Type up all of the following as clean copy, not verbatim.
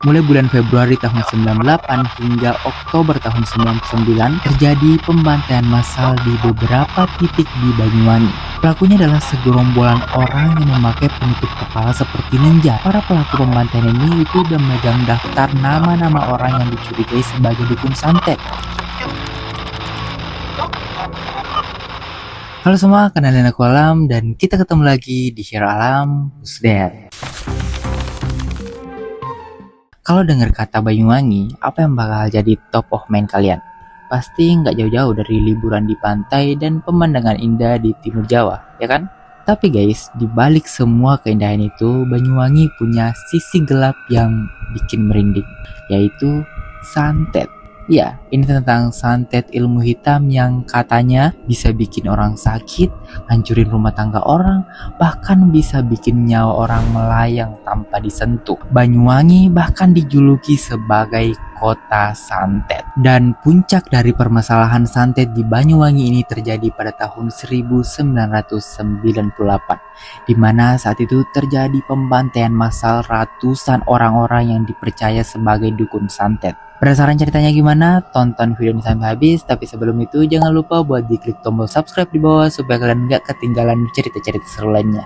Mulai bulan Februari tahun 98 hingga Oktober tahun 99 terjadi pembantaian massal di beberapa titik di Banyuwangi. Pelakunya adalah segerombolan orang yang memakai penutup kepala seperti ninja. Para pelaku pembantaian ini itu udah megang daftar nama-nama orang yang dicurigai sebagai dukun santet. Halo semua, kenalin aku Alam dan kita ketemu lagi di Share Alam Usdet. Kalau dengar kata Banyuwangi, apa yang bakal jadi top of mind kalian? Pasti nggak jauh-jauh dari liburan di pantai dan pemandangan indah di timur Jawa, ya kan? Tapi guys, di balik semua keindahan itu, Banyuwangi punya sisi gelap yang bikin merinding, yaitu santet. Ya, ini tentang santet ilmu hitam yang katanya bisa bikin orang sakit, hancurin rumah tangga orang, bahkan bisa bikin nyawa orang melayang tanpa disentuh. Banyuwangi bahkan dijuluki sebagai kota santet. Dan puncak dari permasalahan santet di Banyuwangi ini terjadi pada tahun 1998, di mana saat itu terjadi pembantaian massal ratusan orang-orang yang dipercaya sebagai dukun santet. Penasaran ceritanya gimana? Tonton video ini sampai habis. Tapi sebelum itu jangan lupa buat diklik tombol subscribe di bawah supaya kalian gak ketinggalan cerita-cerita seru lainnya.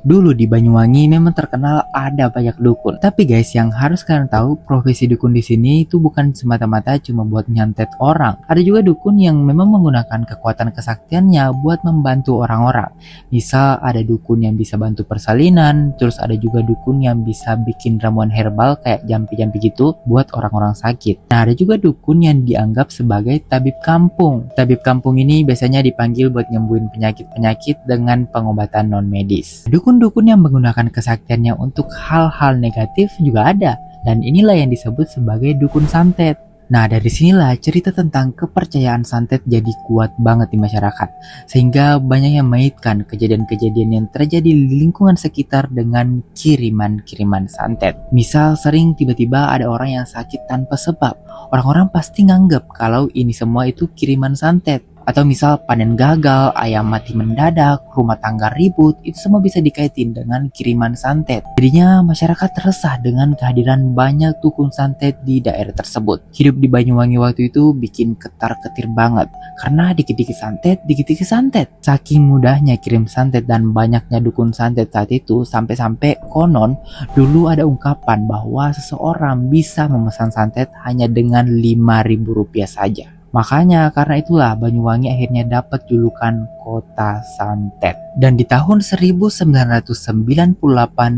Dulu di Banyuwangi memang terkenal ada banyak dukun. Tapi guys, yang harus kalian tahu, profesi dukun di sini itu bukan semata-mata cuma buat nyantet orang. Ada juga dukun yang memang menggunakan kekuatan kesaktiannya buat membantu orang-orang. Misal ada dukun yang bisa bantu persalinan, terus ada juga dukun yang bisa bikin ramuan herbal kayak jampi-jampi gitu buat orang-orang sakit. Nah, ada juga dukun yang dianggap sebagai tabib kampung. Tabib kampung ini biasanya dipanggil buat nyembuhin penyakit-penyakit dengan pengobatan non medis. Dukun yang menggunakan kesaktiannya untuk hal-hal negatif juga ada, dan inilah yang disebut sebagai dukun santet. Nah, dari sinilah cerita tentang kepercayaan santet jadi kuat banget di masyarakat, sehingga banyak yang mengaitkan kejadian-kejadian yang terjadi di lingkungan sekitar dengan kiriman-kiriman santet. Misal sering tiba-tiba ada orang yang sakit tanpa sebab, orang-orang pasti nganggep kalau ini semua itu kiriman santet. Atau misal panen gagal, ayam mati mendadak, rumah tangga ribut, itu semua bisa dikaitin dengan kiriman santet. Jadinya masyarakat resah dengan kehadiran banyak dukun santet di daerah tersebut. Hidup di Banyuwangi waktu itu bikin ketar-ketir banget, karena dikit-dikit santet. Saking mudahnya kirim santet dan banyaknya dukun santet saat itu, sampai-sampai konon dulu ada ungkapan bahwa seseorang bisa memesan santet hanya dengan Rp5.000 saja. Makanya karena itulah Banyuwangi akhirnya dapat julukan kota santet. Dan di tahun 1998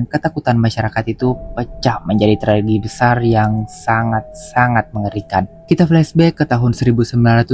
ketakutan masyarakat itu pecah menjadi tragedi besar yang sangat-sangat mengerikan. Kita flashback ke tahun 1998.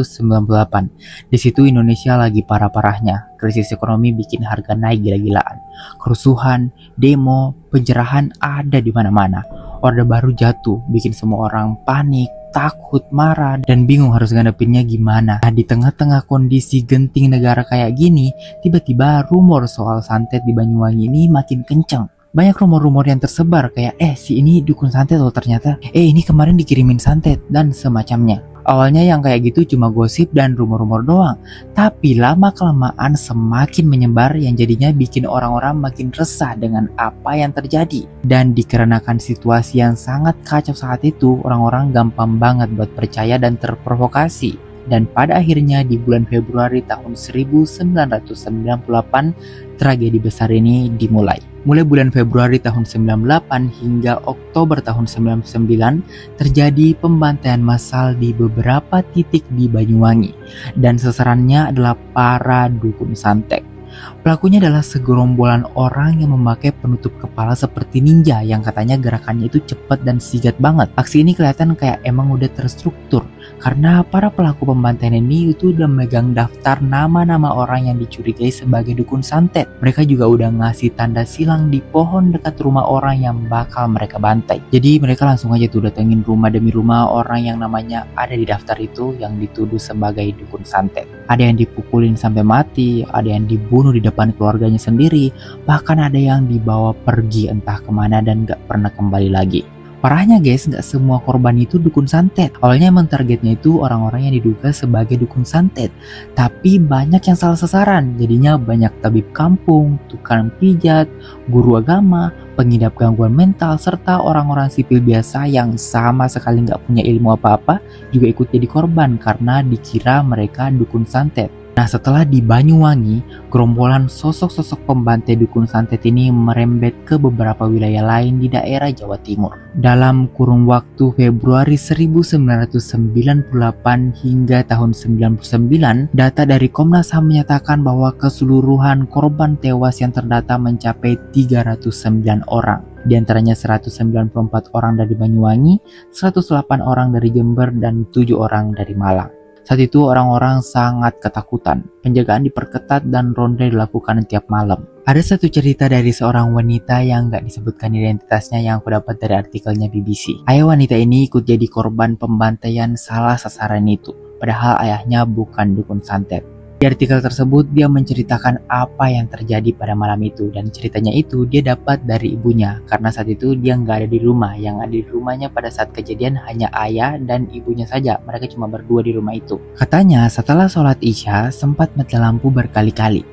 Di situ Indonesia lagi parah-parahnya. Krisis ekonomi bikin harga naik gila-gilaan. Kerusuhan, demo, penjarahan ada di mana-mana. Orde Baru jatuh, bikin semua orang panik, takut, marah, dan bingung harus ngadepinnya gimana. Nah, di tengah-tengah kondisi genting negara kayak gini, tiba-tiba rumor soal santet di Banyuwangi ini makin kenceng. Banyak rumor-rumor yang tersebar kayak si ini dukun santet loh ternyata, ini kemarin dikirimin santet, dan semacamnya. Awalnya yang kayak gitu cuma gosip dan rumor-rumor doang, tapi lama-kelamaan semakin menyebar yang jadinya bikin orang-orang makin resah dengan apa yang terjadi. Dan dikarenakan situasi yang sangat kacau saat itu, orang-orang gampang banget buat percaya dan terprovokasi. Dan pada akhirnya di bulan Februari tahun 1998, tragedi besar ini dimulai. Mulai bulan Februari tahun 98 hingga Oktober tahun 99 terjadi pembantaian massal di beberapa titik di Banyuwangi, dan sasarannya adalah para dukun santet. Pelakunya adalah segerombolan orang yang memakai penutup kepala seperti ninja yang katanya gerakannya itu cepat dan sigap banget. Aksi ini kelihatan kayak emang udah terstruktur, karena para pelaku pembantaian ini itu udah megang daftar nama-nama orang yang dicurigai sebagai dukun santet. Mereka juga udah ngasih tanda silang di pohon dekat rumah orang yang bakal mereka bantai. Jadi mereka langsung aja tuh datengin rumah demi rumah orang yang namanya ada di daftar itu yang dituduh sebagai dukun santet. Ada yang dipukulin sampai mati, ada yang dibunuh di depan keluarganya sendiri, bahkan ada yang dibawa pergi entah kemana dan gak pernah kembali lagi. Parahnya guys, nggak semua korban itu dukun santet. Awalnya emang targetnya itu orang-orang yang diduga sebagai dukun santet, tapi banyak yang salah sasaran. Jadinya banyak tabib kampung, tukang pijat, guru agama, pengidap gangguan mental, serta orang-orang sipil biasa yang sama sekali nggak punya ilmu apa-apa juga ikut jadi korban karena dikira mereka dukun santet. Nah, setelah di Banyuwangi, gerombolan sosok-sosok pembantai dukun santet ini merembet ke beberapa wilayah lain di daerah Jawa Timur. Dalam kurun waktu Februari 1998 hingga tahun 99, data dari Komnas HAM menyatakan bahwa keseluruhan korban tewas yang terdata mencapai 309 orang. Di antaranya 194 orang dari Banyuwangi, 108 orang dari Jember, dan 7 orang dari Malang. Saat itu orang-orang sangat ketakutan, penjagaan diperketat dan ronda dilakukan tiap malam. Ada satu cerita dari seorang wanita yang gak disebutkan identitasnya yang aku dapat dari artikelnya BBC. Ayah wanita ini ikut jadi korban pembantaian salah sasaran itu, padahal ayahnya bukan dukun santet. Di artikel tersebut dia menceritakan apa yang terjadi pada malam itu, dan ceritanya itu dia dapat dari ibunya karena saat itu dia nggak ada di rumah. Yang ada di rumahnya pada saat kejadian hanya ayah dan ibunya saja, mereka cuma berdua di rumah itu. Katanya setelah sholat Isya sempat mati lampu berkali-kali.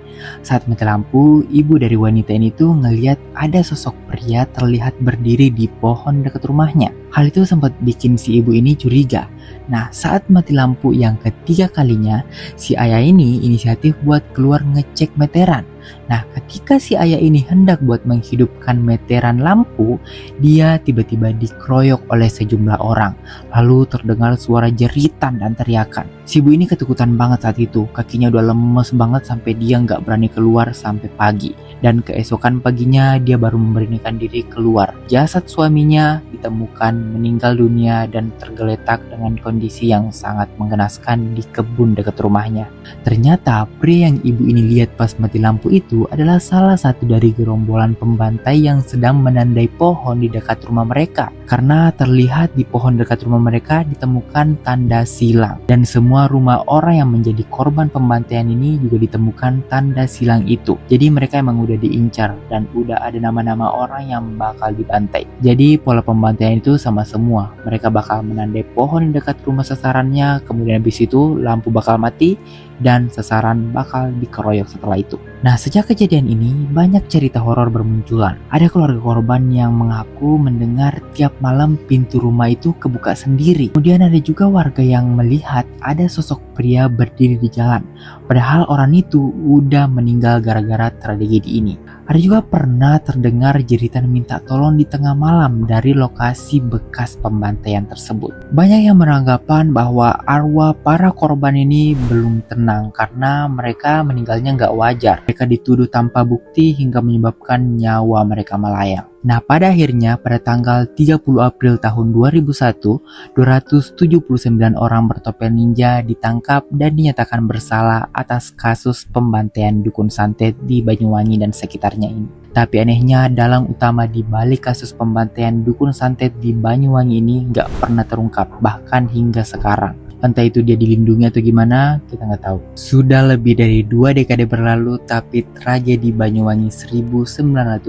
Saat mati lampu, ibu dari wanita ini tuh ngelihat ada sosok pria terlihat berdiri di pohon dekat rumahnya. Hal itu sempat bikin si ibu ini curiga. Nah, saat mati lampu yang ketiga kalinya, si ayah ini inisiatif buat keluar ngecek meteran. Nah, ketika si ayah ini hendak buat menghidupkan meteran lampu, dia tiba-tiba dikeroyok oleh sejumlah orang. Lalu terdengar suara jeritan dan teriakan. Si ibu ini ketakutan banget saat itu, kakinya udah lemes banget sampai dia nggak berani keluar sampai pagi. Dan keesokan paginya dia baru memberanikan diri keluar. Jasad suaminya ditemukan meninggal dunia dan tergeletak dengan kondisi yang sangat mengenaskan di kebun dekat rumahnya. Ternyata pria yang ibu ini lihat pas mati lampu itu adalah salah satu dari gerombolan pembantai yang sedang menandai pohon di dekat rumah mereka. Karena terlihat di pohon dekat rumah mereka ditemukan tanda silang. Dan semua rumah orang yang menjadi korban pembantaian ini juga ditemukan tanda silang itu. Jadi mereka emang udah diincar dan udah ada nama-nama orang yang bakal dibantai. Jadi pola pembantaian itu sama semua. Mereka bakal menandai pohon dekat rumah sasarannya, kemudian habis itu lampu bakal mati dan sasaran bakal dikeroyok setelah itu. Nah, sejak kejadian ini banyak cerita horor bermunculan. Ada keluarga korban yang mengaku mendengar tiap malam pintu rumah itu kebuka sendiri. Kemudian ada juga warga yang melihat ada sosok pria berdiri di jalan. Padahal orang itu udah meninggal gara-gara tragedi ini. Ada juga pernah terdengar jeritan minta tolong di tengah malam dari lokasi bekas pembantaian tersebut. Banyak yang beranggapan bahwa arwah para korban ini belum tenang karena mereka meninggalnya nggak wajar. Mereka dituduh tanpa bukti hingga menyebabkan nyawa mereka melayang. Nah, pada akhirnya pada tanggal 30 April tahun 2001, 279 orang bertopeng ninja ditangkap dan dinyatakan bersalah atas kasus pembantaian dukun santet di Banyuwangi dan sekitarnya ini. Tapi anehnya, dalang utama di balik kasus pembantaian dukun santet di Banyuwangi ini nggak pernah terungkap, bahkan hingga sekarang. Entah itu dia dilindungi atau gimana, kita nggak tahu. Sudah lebih dari 2 dekade berlalu, tapi tragedi Banyuwangi 1998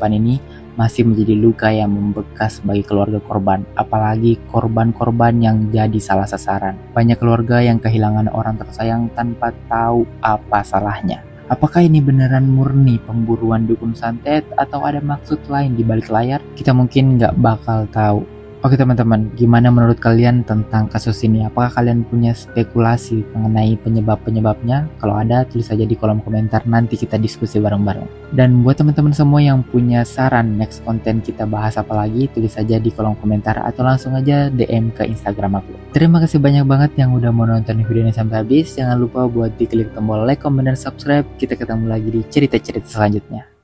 ini masih menjadi luka yang membekas bagi keluarga korban, apalagi korban-korban yang jadi salah sasaran. Banyak keluarga yang kehilangan orang tersayang tanpa tahu apa salahnya. Apakah ini beneran murni pemburuan dukun santet atau ada maksud lain di balik layar? Kita mungkin nggak bakal tahu. Oke teman-teman, gimana menurut kalian tentang kasus ini? Apakah kalian punya spekulasi mengenai penyebab-penyebabnya? Kalau ada, tulis saja di kolom komentar, nanti kita diskusi bareng-bareng. Dan buat teman-teman semua yang punya saran next konten kita bahas apa lagi, tulis saja di kolom komentar atau langsung aja DM ke Instagram aku. Terima kasih banyak banget yang udah mau nonton video ini sampai habis. Jangan lupa buat diklik tombol like, comment, dan subscribe. Kita ketemu lagi di cerita-cerita selanjutnya.